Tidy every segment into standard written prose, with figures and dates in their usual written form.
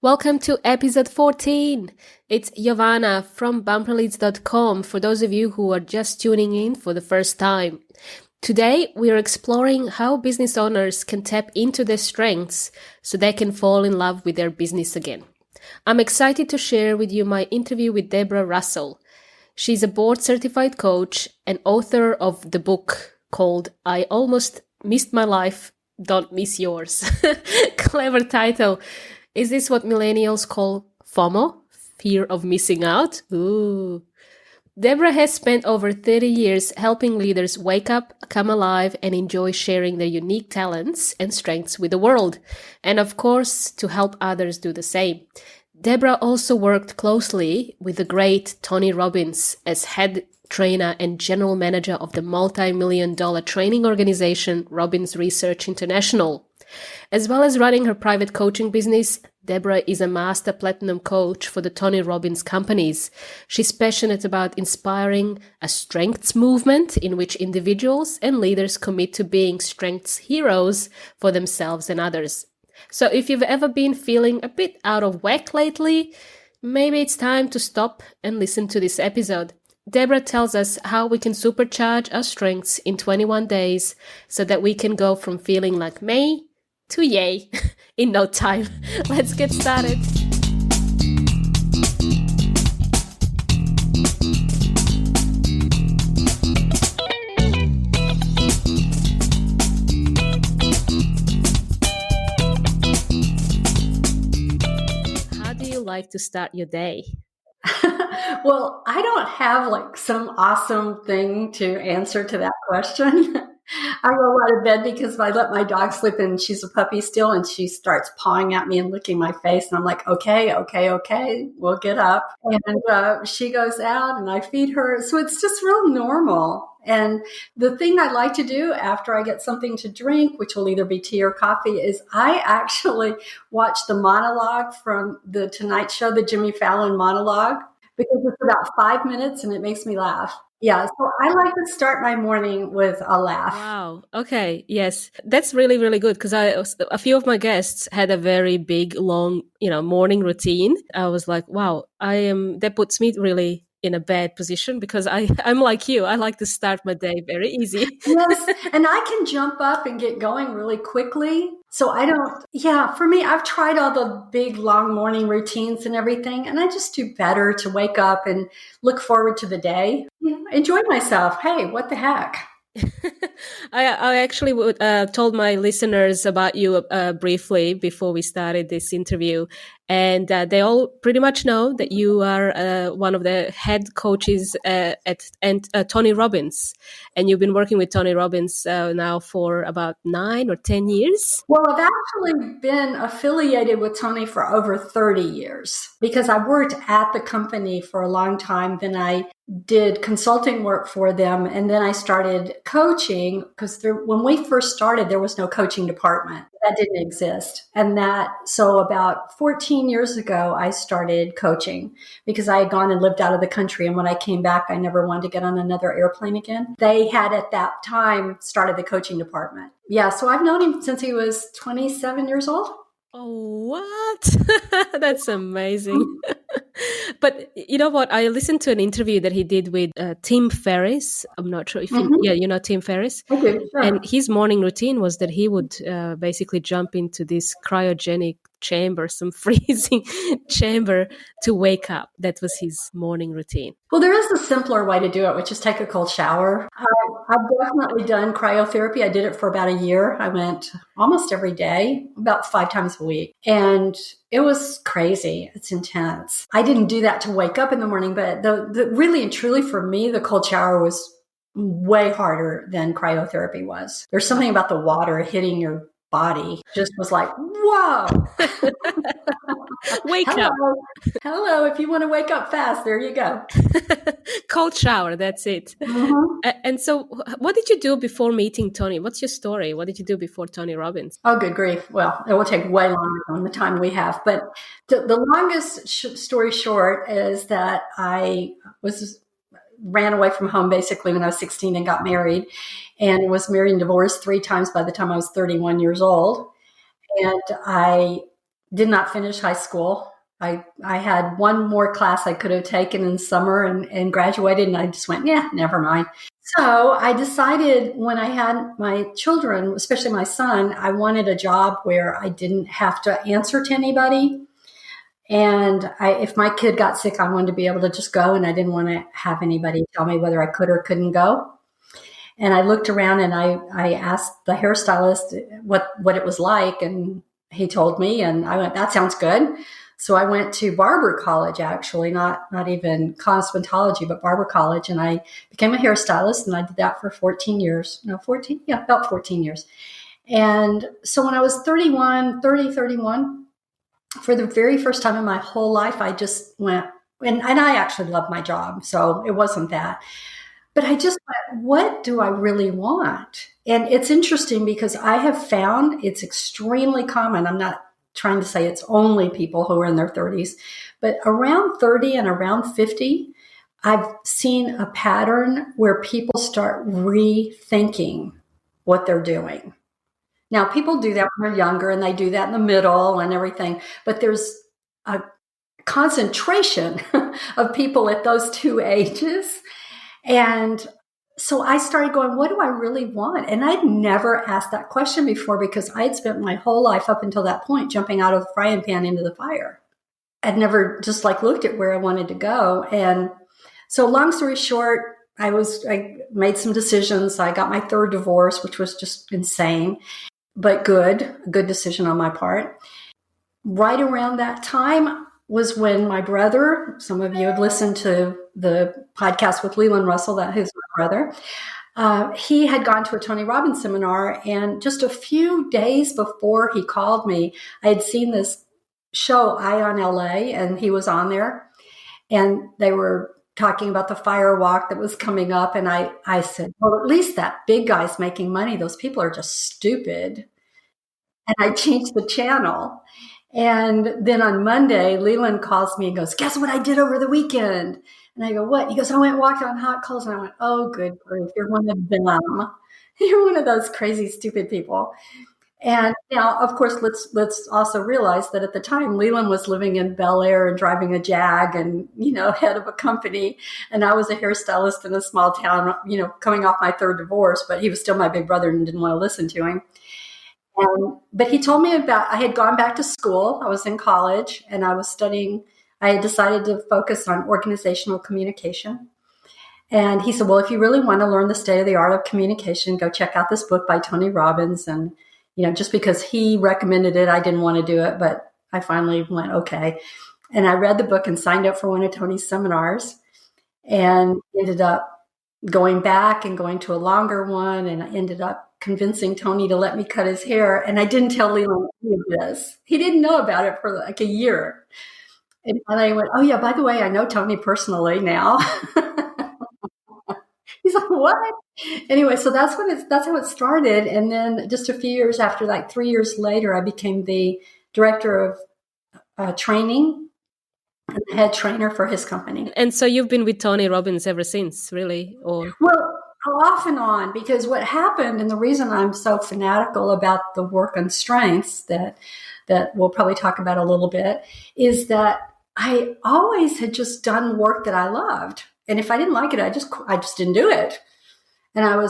Welcome to episode 14. It's Giovanna from bumperleads.com for those of you who are just tuning in for the first time. Today, we are exploring how business owners can tap into their strengths so they can fall in love with their business again. I'm excited to share with you my interview with Debra Russell. She's a board-certified coach and author of the book called I Almost Missed My Life, Don't Miss Yours. Clever title. Is this what millennials call FOMO? Fear of missing out? Ooh. Debra has spent over 30 years helping leaders wake up, come alive, and enjoy sharing their unique talents and strengths with the world. And of course, to help others do the same. Debra also worked closely with the great Tony Robbins as head trainer and general manager of the multi-million-dollar training organization Robbins Research International. As well as running her private coaching business, Debra is a master platinum coach for the Tony Robbins Companies. She's passionate about inspiring a strengths movement in which individuals and leaders commit to being strengths heroes for themselves and others. So if you've ever been feeling a bit out of whack lately, maybe it's time to stop and listen to this episode. Debra tells us how we can supercharge our strengths in 21 days so that we can go from feeling like me to yay in no time. Let's get started. How do you like to start your day? Well, I don't have like some awesome thing to answer to that question. I roll out of bed because I let my dog sleep in. She's a puppy still, and she starts pawing at me and licking my face. And I'm like, okay, we'll get up. And she goes out and I feed her. So it's just real normal. And the thing I like to do after I get something to drink, which will either be tea or coffee, is I actually watch the monologue from the Tonight Show, the Jimmy Fallon monologue, because it's about 5 minutes and it makes me laugh. Yeah, so I like to start my morning with a laugh. Wow. Okay. Yes, that's really, really good because a few of my guests had a very big, long, morning routine. I was like, wow, that puts me really in a bad position because I'm like you. I like to start my day very easy. Yes, and I can jump up and get going really quickly. So for me, I've tried all the big, long morning routines and everything, and I just do better to wake up and look forward to the day. Enjoy myself. Hey, what the heck? I actually told my listeners about you briefly before we started this interview, and they all pretty much know that you are one of the head coaches at Tony Robbins, and you've been working with Tony Robbins now for about 9 or 10 years. Well, I've actually been affiliated with Tony for over 30 years because I worked at the company for a long time. Then I did consulting work for them. And then I started coaching because when we first started, there was no coaching department. That didn't exist. And so about 14 years ago, I started coaching because I had gone and lived out of the country. And when I came back, I never wanted to get on another airplane again. They had at that time started the coaching department. Yeah. So I've known him since he was 27 years old. Oh, what? That's amazing. But you know what? I listened to an interview that he did with Tim Ferriss. I'm not sure if you know Tim Ferriss. Okay, sure. And his morning routine was that he would basically jump into this cryogenic chamber, some freezing chamber to wake up. That was his morning routine. Well, there is a simpler way to do it, which is take a cold shower. I've definitely done cryotherapy. I did it for about a year. I went almost every day, about 5 times a week. And it was crazy. It's intense. I didn't do that to wake up in the morning, but the really and truly for me, the cold shower was way harder than cryotherapy was. There's something about the water hitting your body just was like, whoa. Wake up. Hello. If you want to wake up fast, there you go. Cold shower. That's it. Mm-hmm. And so what did you do before meeting Tony? What's your story? What did you do before Tony Robbins? Oh, good grief. Well, it will take way longer than the time we have. But the longest story short is that I ran away from home basically when I was 16 and got married, and was married and divorced 3 times by the time I was 31 years old. And I did not finish high school. I had one more class I could have taken in summer and graduated, and I just went, yeah, never mind. So I decided when I had my children, especially my son, I wanted a job where I didn't have to answer to anybody. And if my kid got sick, I wanted to be able to just go, and I didn't want to have anybody tell me whether I could or couldn't go. And I looked around and I asked the hairstylist what it was like, and he told me, and I went, that sounds good. So I went to barber college, actually, not even cosmetology, but barber college. And I became a hairstylist, and I did that for 14 years. No, 14? Yeah, about 14 years. And so when I was 31, for the very first time in my whole life, I just went, and I actually loved my job, so it wasn't that. But I just went, what do I really want? And it's interesting because I have found it's extremely common. I'm not trying to say it's only people who are in their 30s, but around 30 and around 50, I've seen a pattern where people start rethinking what they're doing. Now, people do that when they're younger, and they do that in the middle and everything, but there's a concentration of people at those two ages. And so I started going, what do I really want? And I'd never asked that question before because I had spent my whole life up until that point jumping out of the frying pan into the fire. I'd never just looked at where I wanted to go. And so long story short, I made some decisions. I got my third divorce, which was just insane, but a good decision on my part. Right around that time was when my brother, some of you have listened to the podcast with Leland Russell, who's my brother. He had gone to a Tony Robbins seminar, and just a few days before he called me, I had seen this show, Eye on LA, and he was on there, and they were talking about the fire walk that was coming up. And I said, well, at least that big guy's making money. Those people are just stupid. And I changed the channel. And then on Monday, Leland calls me and goes, guess what I did over the weekend? And I go, what? He goes, I went and walked on hot coals. And I went, oh, good grief. You're one of them. You're one of those crazy, stupid people. And now, of course, let's also realize that at the time, Leland was living in Bel Air and driving a Jag and, head of a company. And I was a hairstylist in a small town, coming off my third divorce, but he was still my big brother and didn't want to listen to him. But he told me I had gone back to school. I was in college and I was studying. I had decided to focus on organizational communication. And he said, well, if you really want to learn the state of the art of communication, go check out this book by Tony Robbins. And, just because he recommended it, I didn't want to do it, but I finally went, okay. And I read the book and signed up for one of Tony's seminars and ended up going back and going to a longer one. And I ended up convincing Tony to let me cut his hair. And I didn't tell Leland any of this. He didn't know about it for a year. And I went, oh yeah, by the way, I know Tony personally now. He's like, what? Anyway, so that's how it started. And then just a few years after, 3 years later, I became the director of training and the head trainer for his company. And so you've been with Tony Robbins ever since, really? Or well, off and on, because what happened, and the reason I'm so fanatical about the work on strengths that we'll probably talk about a little bit, is that I always had just done work that I loved. And if I didn't like it, I just didn't do it. And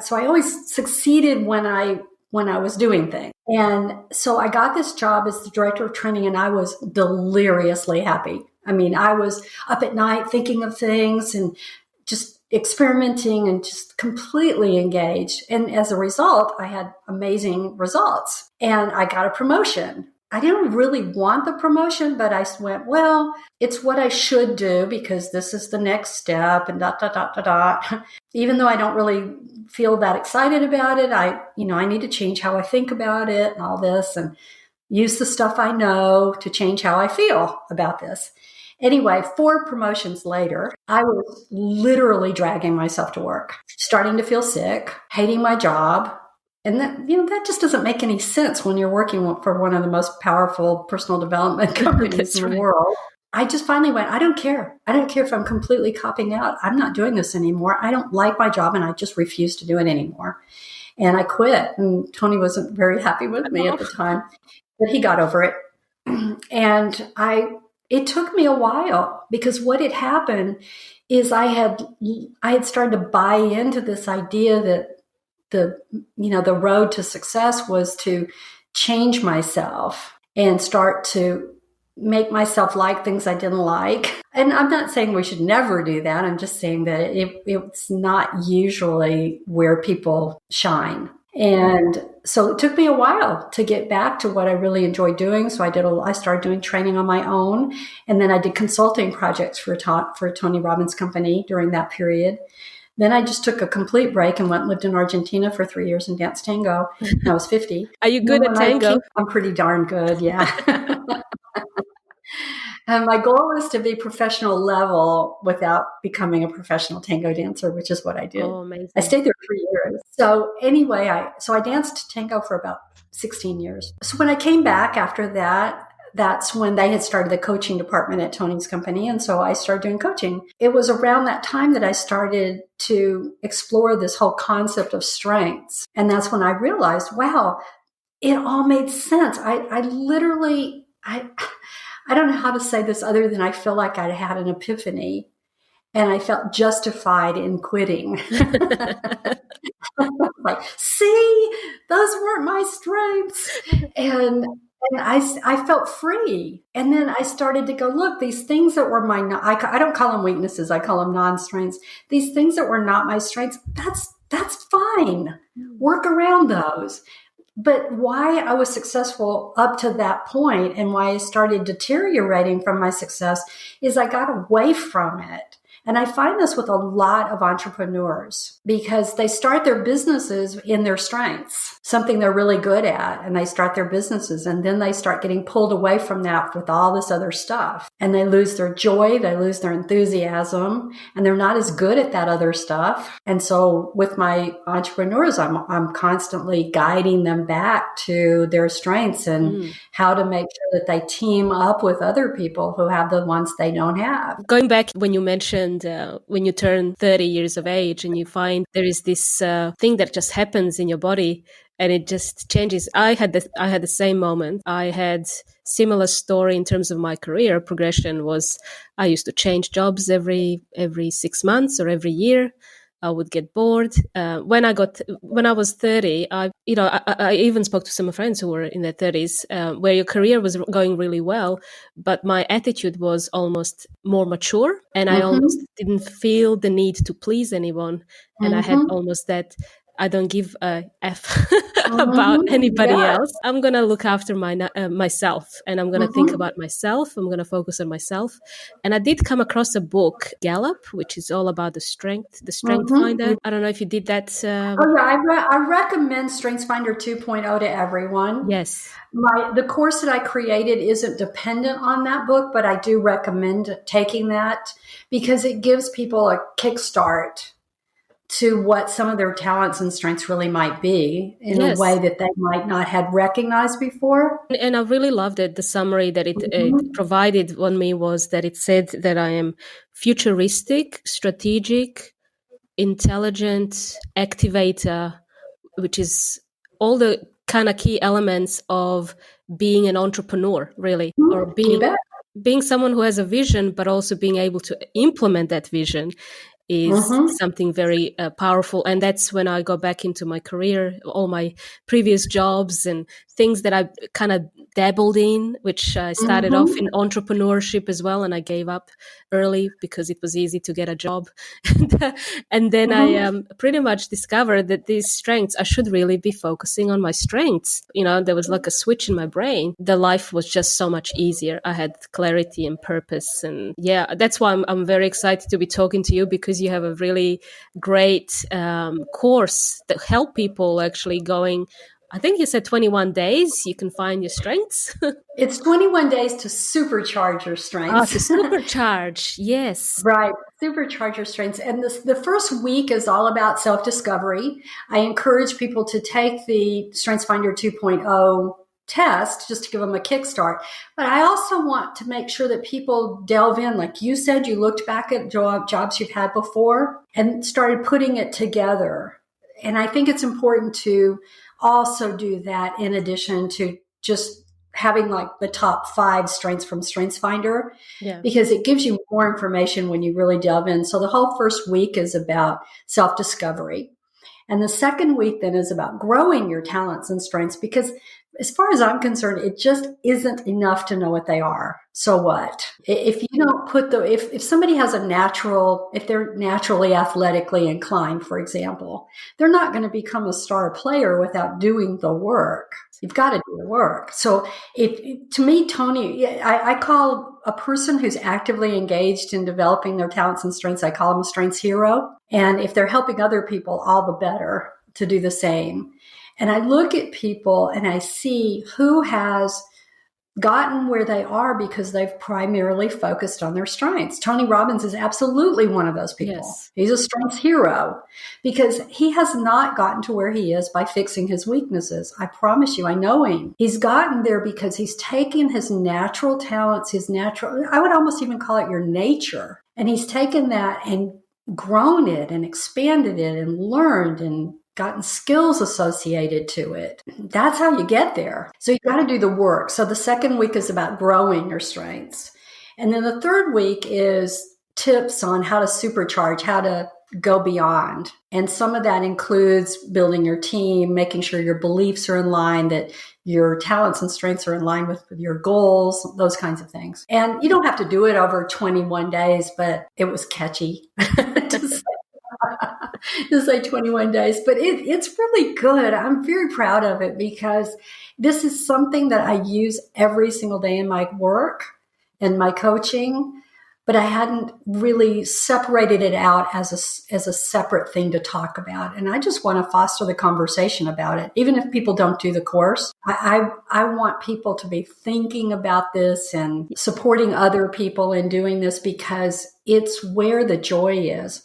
so I always succeeded when I was doing things. And so I got this job as the director of training, and I was deliriously happy. I mean, I was up at night thinking of things and just experimenting and just completely engaged. And as a result, I had amazing results and I got a promotion. I didn't really want the promotion, but I went, well, it's what I should do because this is the next step and ... Even though I don't really feel that excited about it, I need to change how I think about it and all this and use the stuff I know to change how I feel about this. Anyway, 4 promotions later, I was literally dragging myself to work, starting to feel sick, hating my job. And that just doesn't make any sense when you're working for one of the most powerful personal development companies in the world. I just finally went, I don't care. I don't care if I'm completely copping out. I'm not doing this anymore. I don't like my job and I just refuse to do it anymore. And I quit. And Tony wasn't very happy with me at the time, but he got over it. And it took me a while, because what had happened is I had started to buy into this idea that the road to success was to change myself and start to make myself like things I didn't like. And I'm not saying we should never do that. I'm just saying that it's not usually where people shine. And so it took me a while to get back to what I really enjoy doing. So I started doing training on my own, and then I did consulting projects for Tony Robbins Company during that period. Then I just took a complete break and went and lived in Argentina for 3 years and danced tango. I was 50. Are you good at tango? I'm pretty darn good, yeah. And my goal is to be professional level without becoming a professional tango dancer, which is what I did. Oh, amazing. I stayed there 3 years. So anyway, I danced tango for about 16 years. So when I came back after that, that's when they had started the coaching department at Tony's company. And so I started doing coaching. It was around that time that I started to explore this whole concept of strengths. And that's when I realized, wow, it all made sense. I literally I don't know how to say this other than I feel like I had an epiphany, and I felt justified in quitting. Like, see, those weren't my strengths. And I felt free. And then I started to go, look, these things that were I don't call them weaknesses. I call them non-strengths. These things that were not my strengths, that's fine. Work around those. But why I was successful up to that point and why I started deteriorating from my success is I got away from it. And I find this with a lot of entrepreneurs, because they start their businesses in their strengths, something they're really good at, and they start their businesses, and then they start getting pulled away from that with all this other stuff. And they lose their joy, they lose their enthusiasm, and they're not as good at that other stuff. And so with my entrepreneurs, I'm constantly guiding them back to their strengths and how to make sure that they team up with other people who have the ones they don't have. Going back when you mentioned when you turn 30 years of age and you find there is this thing that just happens in your body and it just changes. I had the same moment. I had similar story in terms of my career progression. Was I used to change jobs every 6 months or every year. I would get bored. When I was 30, I even spoke to some friends who were in their 30s, where your career was going really well, but my attitude was almost more mature, and I almost didn't feel the need to please anyone, and I had almost that. I don't give a F about anybody else. I'm going to look after myself, and I'm going to think about myself. I'm going to focus on myself. And I did come across a book, Gallup, which is all about the Strength Finder. I don't know if you did that. I recommend Strengths Finder 2.0 to everyone. Yes. The course that I created isn't dependent on that book, but I do recommend taking that because it gives people a kickstart to what some of their talents and strengths really might be in a way that they might not have recognized before. And I really loved it. The summary that it provided on me was that it said that I am futuristic, strategic, intelligent, activator, which is all the kind of key elements of being an entrepreneur, really, or being someone who has a vision, but also being able to implement that vision is something very powerful. And that's when I go back into my career, all my previous jobs and things that I kind of dabbled in, which I started off in entrepreneurship as well. And I gave up early because it was easy to get a job. And then I pretty much discovered that these strengths, I should really be focusing on my strengths. You know, there was like a switch in my brain. The life was just so much easier. I had clarity and purpose. And yeah, that's why I'm very excited to be talking to you, because you have a really great course that help people actually going. I think you said 21 days you can find your strengths. It's 21 days to supercharge your strengths. To supercharge, yes. Right, supercharge your strengths. And the first week is all about self-discovery. I encourage people to take the StrengthsFinder 2.0 test just to give them a kickstart. But I also want to make sure that people delve in. Like you said, you looked back at jobs you've had before and started putting it together. And I think it's important to also do that in addition to just having like the top 5 strengths from StrengthsFinder, Yeah. because it gives you more information when you really delve in. So the whole first week is about self-discovery. And the second week then is about growing your talents and strengths, because as far as I'm concerned, it just isn't enough to know what they are. So what? If you don't put if somebody has if they're naturally athletically inclined, for example, they're not going to become a star player without doing the work. You've got to do the work. So to me, Tony, I call a person who's actively engaged in developing their talents and strengths, I call them a strengths hero. And if they're helping other people, all the better to do the same. And I look at people and I see who has gotten where they are because they've primarily focused on their strengths. Tony Robbins is absolutely one of those people. Yes. He's a strengths hero because he has not gotten to where he is by fixing his weaknesses. I promise you, I know him. He's gotten there because he's taken his natural talents, I would almost even call it your nature. And he's taken that and grown it and expanded it and learned and gotten skills associated to it. That's how you get there. So you got to do the work. So the second week is about growing your strengths. And then the third week is tips on how to supercharge, how to go beyond. And some of that includes building your team, making sure your beliefs are in line, that your talents and strengths are in line with your goals, those kinds of things. And you don't have to do it over 21 days, but it was catchy to say 21 days, but it's really good. I'm very proud of it because this is something that I use every single day in my work and my coaching, but I hadn't really separated it out as a separate thing to talk about. And I just want to foster the conversation about it. Even if people don't do the course, I want people to be thinking about this and supporting other people in doing this because it's where the joy is.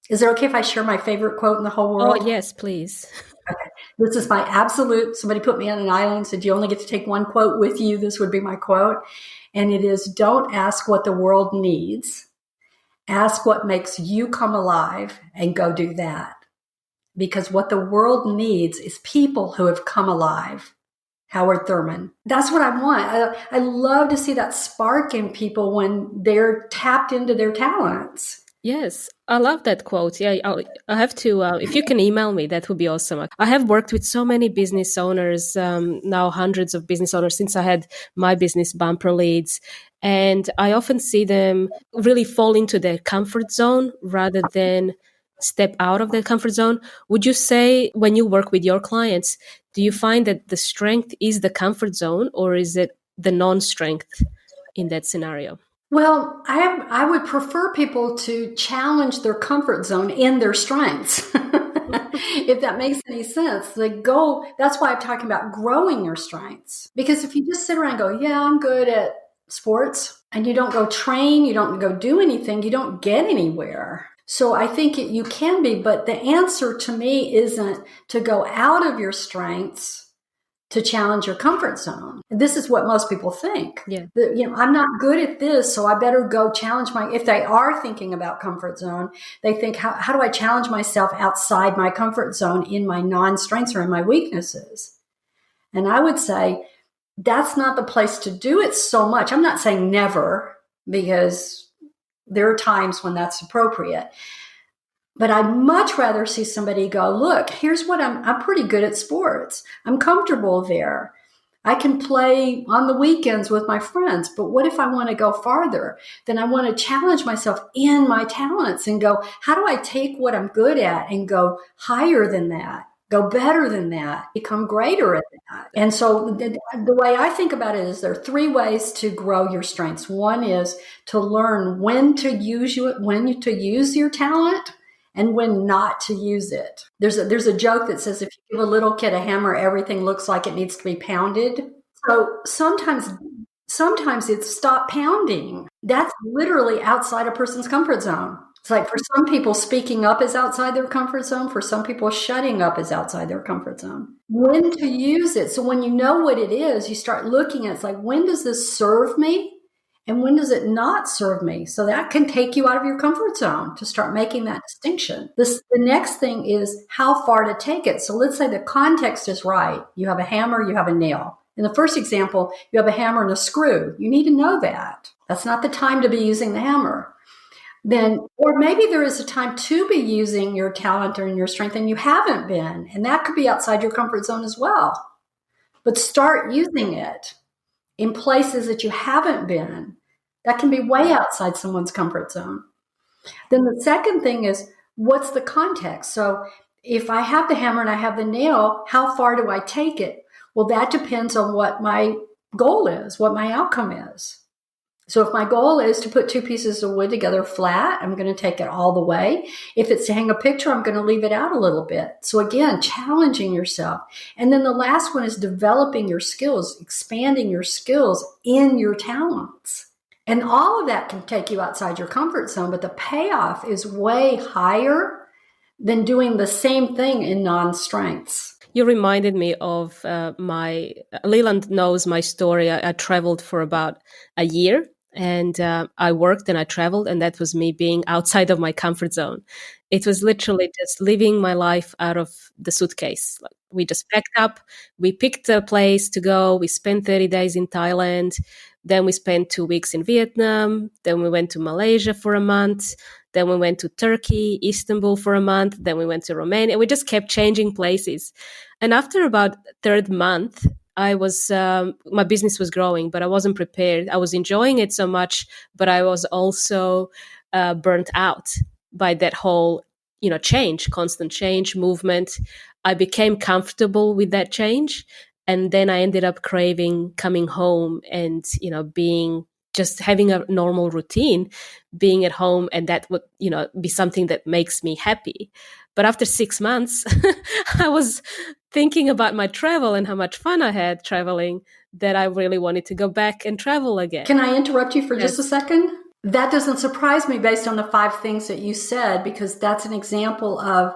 Is it okay if I share my favorite quote in the whole world? Oh, yes, please. Okay. This is my absolute, somebody put me on an island and said, you only get to take one quote with you. This would be my quote. And it is, don't ask what the world needs. Ask what makes you come alive and go do that. Because what the world needs is people who have come alive. Howard Thurman. That's what I want. I love to see that spark in people when they're tapped into their talents. Yes, I love that quote. Yeah, I have to, if you can email me, that would be awesome. I have worked with so many business owners, now hundreds of business owners since I had my business Bumper Leads. And I often see them really fall into their comfort zone rather than step out of their comfort zone. Would you say when you work with your clients, do you find that the strength is the comfort zone or is it the non-strength in that scenario? Well, I would prefer people to challenge their comfort zone in their strengths, if that makes any sense. That's why I'm talking about growing your strengths. Because if you just sit around and go, yeah, I'm good at sports, and you don't go train, you don't go do anything, you don't get anywhere. So I think you can be, but the answer to me isn't to go out of your strengths to challenge your comfort zone. And this is what most people think. Yeah. I'm not good at this, so I better go challenge if they are thinking about comfort zone, they think, how do I challenge myself outside my comfort zone in my non-strengths or in my weaknesses? And I would say that's not the place to do it so much. I'm not saying never, because there are times when that's appropriate. But I'd much rather see somebody go, look, here's what I'm pretty good at sports. I'm comfortable there. I can play on the weekends with my friends. But what if I want to go farther? Then I want to challenge myself in my talents and go, how do I take what I'm good at and go higher than that? Go better than that, become greater at that. And so the way I think about it is there are 3 ways to grow your strengths. One is to learn when to use your talent and when not to use it. There's a joke that says if you give a little kid a hammer, everything looks like it needs to be pounded. So sometimes it's stop pounding. That's literally outside a person's comfort zone. It's like for some people, speaking up is outside their comfort zone. For some people, shutting up is outside their comfort zone. When to use it. So when you know what it is, you start looking at it. It's like, when does this serve me? And when does it not serve me? So that can take you out of your comfort zone to start making that distinction. The next thing is how far to take it. So let's say the context is right. You have a hammer, you have a nail. In the first example, you have a hammer and a screw. You need to know that. That's not the time to be using the hammer. Then, or maybe there is a time to be using your talent or your strength and you haven't been. And that could be outside your comfort zone as well. But start using it in places that you haven't been. That can be way outside someone's comfort zone. Then the second thing is, what's the context? So if I have the hammer and I have the nail, how far do I take it? Well, that depends on what my goal is, what my outcome is. So if my goal is to put two pieces of wood together flat, I'm going to take it all the way. If it's to hang a picture, I'm going to leave it out a little bit. So again, challenging yourself. And then the last one is developing your skills, expanding your skills in your talents. And all of that can take you outside your comfort zone, but the payoff is way higher than doing the same thing in non-strengths. You reminded me of Leland knows my story. I traveled for about a year and I worked and I traveled, and that was me being outside of my comfort zone. It was literally just living my life out of the suitcase. Like, we just packed up, we picked a place to go, we spent 30 days in Thailand, then we spent 2 weeks in Vietnam, then we went to Malaysia for a month, then we went to Turkey, Istanbul for a month, then we went to Romania. We just kept changing places. And after about third month, I was my business was growing, but I wasn't prepared. I was enjoying it so much, but I was also burnt out by that whole, change, constant change, movement. I became comfortable with that change, and then I ended up craving coming home and just having a normal routine, being at home, and that would be something that makes me happy. But after 6 months, I was thinking about my travel and how much fun I had traveling, that I really wanted to go back and travel again. Can I interrupt you for just a second? That doesn't surprise me based on the 5 things that you said, because that's an example of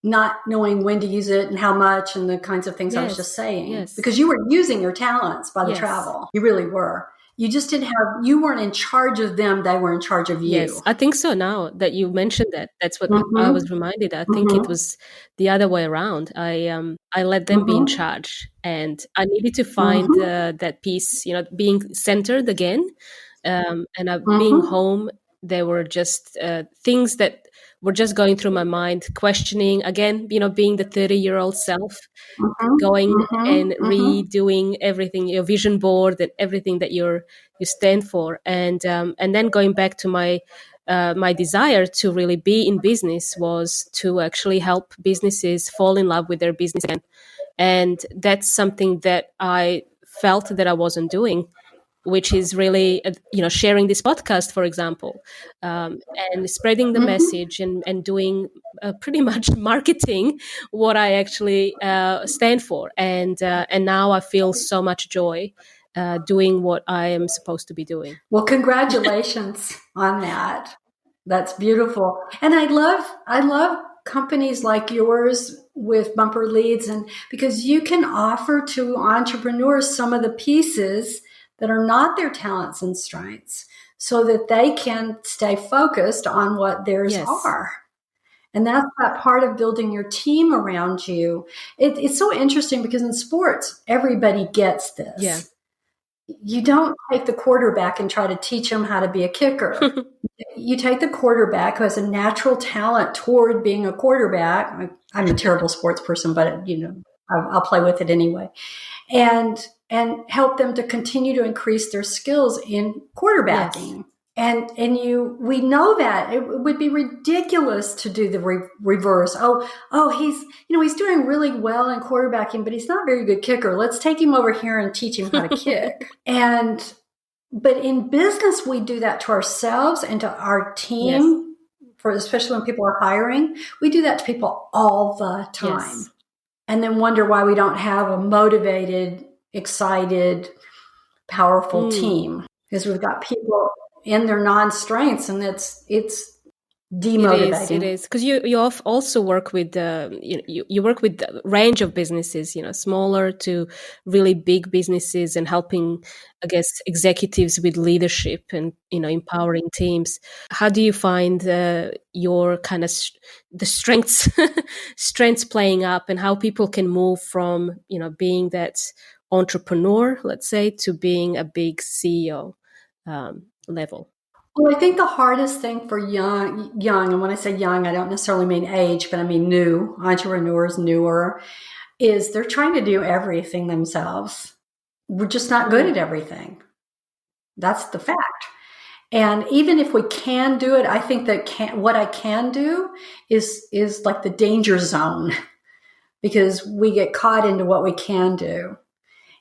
not knowing when to use it and how much and the kinds of things I was just saying. Yes. Because you were using your talents by the travel. You really were. You just you weren't in charge of them. They were in charge of you. Yes, I think so now that you mentioned that. That's what I was reminded. I think it was the other way around. I let them be in charge, and I needed to find that piece, being centered again. And being home, there were just things that were just going through my mind, questioning again, being the 30-year-old self, going and redoing everything, your vision board and everything that you stand for, and then going back to my desire to really be in business was to actually help businesses fall in love with their business again, and that's something that I felt that I wasn't doing, which is really, sharing this podcast, for example, and spreading the message and doing pretty much marketing what I actually stand for. And now I feel so much joy doing what I am supposed to be doing. Well, congratulations on that. That's beautiful. And I love companies like yours with bumper leads, and because you can offer to entrepreneurs some of the pieces that are not their talents and strengths, so that they can stay focused on what theirs are. And that's that part of building your team around you. It's so interesting because in sports, everybody gets this. Yeah. You don't take the quarterback and try to teach him how to be a kicker. You take the quarterback who has a natural talent toward being a quarterback. I'm a terrible sports person, but I'll play with it anyway. And help them to continue to increase their skills in quarterbacking. Yes. And we know that it would be ridiculous to do the reverse. He's doing really well in quarterbacking, but he's not a very good kicker. Let's take him over here and teach him how to kick. But in business, we do that to ourselves and to our team, especially when people are hiring. We do that to people all the time, and then wonder why we don't have a motivated, excited, powerful team, because we've got people in their non-strengths, and it's demotivating. It is because you also work with you work with a range of businesses, smaller to really big businesses, and helping, I guess, executives with leadership and empowering teams. How do you find your kind of the strengths playing up, and how people can move from being that entrepreneur, let's say, to being a big CEO level? Well, I think the hardest thing for young, and when I say young, I don't necessarily mean age, but I mean new entrepreneurs, newer, is they're trying to do everything themselves. We're just not good at everything. That's the fact. And even if we can do it, I think that what I can do is like the danger zone, because we get caught into what we can do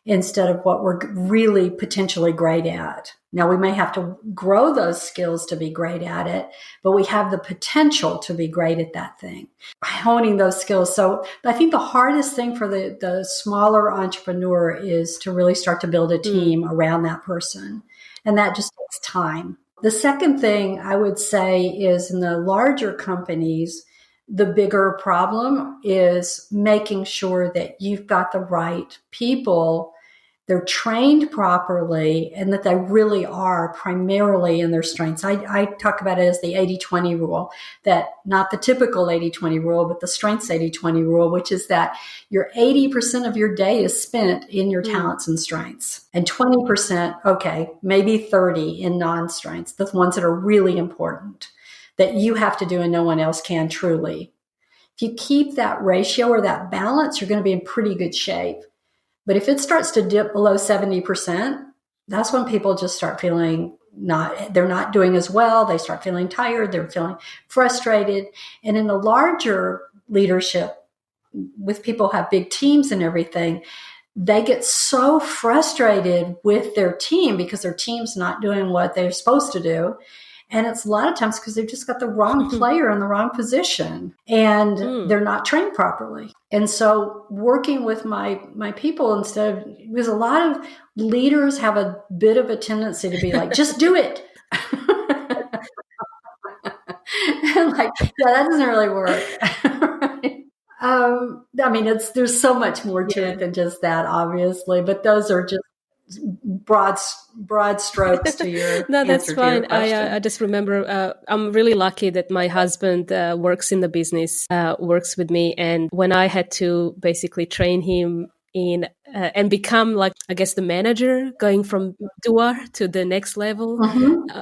instead of what we're really potentially great at. Now, we may have to grow those skills to be great at it, but we have the potential to be great at that thing, honing those skills. So I think the hardest thing for the smaller entrepreneur is to really start to build a team around that person. And that just takes time. The second thing I would say is in the larger companies, the bigger problem is making sure that you've got the right people, they're trained properly, and that they really are primarily in their strengths. I talk about it as the 80-20 rule, that not the typical 80-20 rule, but the strengths 80-20 rule, which is that your 80% of your day is spent in your talents and strengths, and 20%, okay, maybe 30 in non-strengths, the ones that are really important, that you have to do and no one else can truly. If you keep that ratio or that balance, you're going to be in pretty good shape. But if it starts to dip below 70%, that's when people just start feeling they're not doing as well. They start feeling tired. They're feeling frustrated. And in the larger leadership, with people who have big teams and everything, they get so frustrated with their team because their team's not doing what they're supposed to do. And it's a lot of times because they've just got the wrong player in the wrong position and they're not trained properly. And so working with my people because a lot of leaders have a bit of a tendency to be like, just do it. And like, yeah, that doesn't really work. I mean, there's so much more to it than just that, obviously, but those are just broad strokes to your no, that's answer fine. To your question. I just remember I'm really lucky that my husband works in the business, works with me, and when I had to basically train him in and become like, I guess, the manager, going from doer to the next level,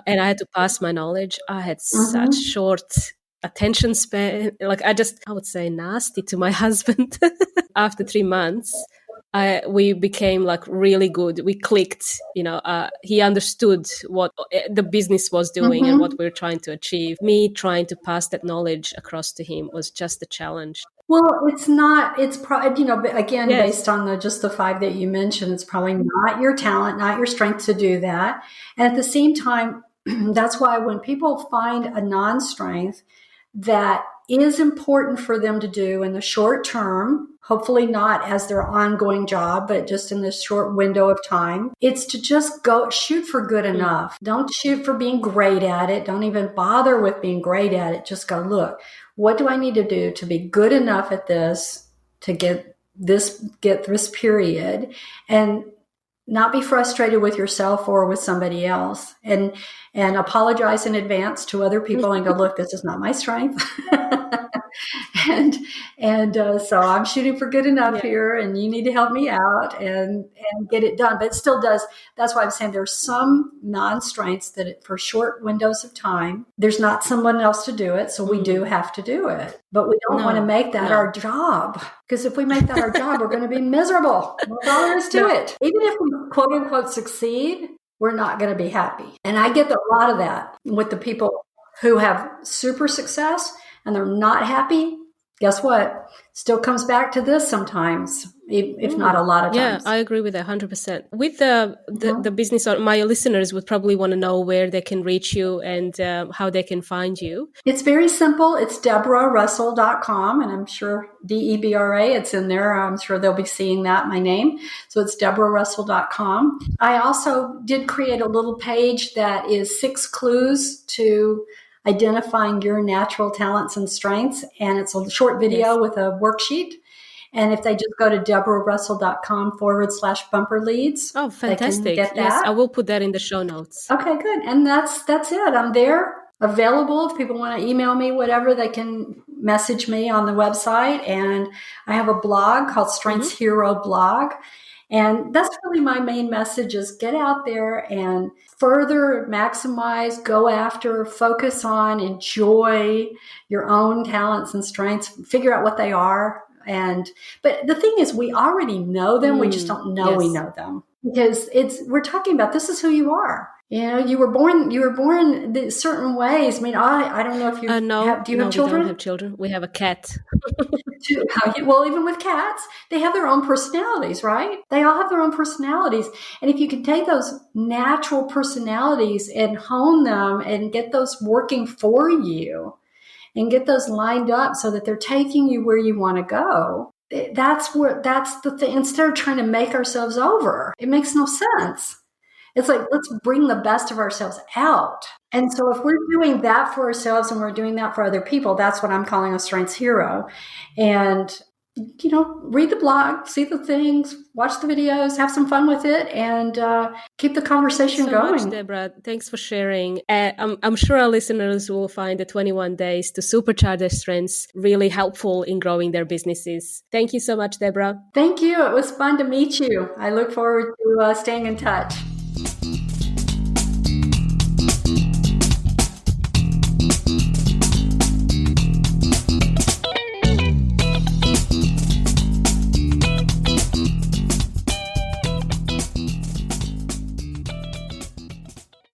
and I had to pass my knowledge. I had such short attention span, like I would say nasty to my husband. After 3 months, we became like really good. We clicked, he understood what the business was doing and what we were trying to achieve. Me trying to pass that knowledge across to him was just a challenge. Well, it's probably, again, based on just the 5 that you mentioned, it's probably not your talent, not your strength to do that. And at the same time, that's why when people find a non-strength that is important for them to do in the short term, hopefully not as their ongoing job, but just in this short window of time, it's to just go shoot for good enough. Don't shoot for being great at it. Don't even bother with being great at it. Just go, look, what do I need to do to be good enough at this to get this period, and not be frustrated with yourself or with somebody else, and apologize in advance to other people and go, look, this is not my strength. So I'm shooting for good enough here, and you need to help me out and get it done. But it still does. That's why I'm saying there's some non-strengths that for short windows of time, there's not someone else to do it. So we do have to do it, but we don't want to make that our job, because if we make that our job, we're going to be miserable. That's all there is to it. Even if we quote unquote succeed, we're not going to be happy. And I get a lot of that with the people who have super success and they're not happy. Guess what? Still comes back to this sometimes, if not a lot of times. Yeah, I agree with that 100%. With the business, my listeners would probably want to know where they can reach you and how they can find you. It's very simple. It's DebraRussell.com, and I'm sure DEBRA, it's in there. I'm sure they'll be seeing that, my name. So it's DebraRussell.com. I also did create a little page that is 6 clues to identifying your natural talents and strengths. And it's a short video with a worksheet. And if they just go to DebraRussell.com/bumper leads. Oh, fantastic. They can get that. Yes, I will put that in the show notes. Okay, good. And that's it. I'm there, available. If people want to email me, whatever, they can message me on the website. And I have a blog called Strengths Hero Blog. And that's really my main message is get out there and further maximize, go after, focus on, enjoy your own talents and strengths, figure out what they are. But the thing is, we already know them. We just don't know we know them, because we're talking about, this is who you are. You were born certain ways. I mean, I don't know if you do you have children? We don't have children. We have a cat. Well, even with cats, they have their own personalities, right? They all have their own personalities. And if you can take those natural personalities and hone them and get those working for you and get those lined up so that they're taking you where you want to go, that's the thing. Instead of trying to make ourselves over, it makes no sense. It's like, let's bring the best of ourselves out. And so if we're doing that for ourselves and we're doing that for other people, that's what I'm calling a strengths hero. And, read the blog, see the things, watch the videos, have some fun with it, and keep the conversation going. Thanks so much, Debra. Thanks for sharing. I'm sure our listeners will find the 21 days to supercharge their strengths really helpful in growing their businesses. Thank you so much, Debra. Thank you. It was fun to meet you. I look forward to staying in touch.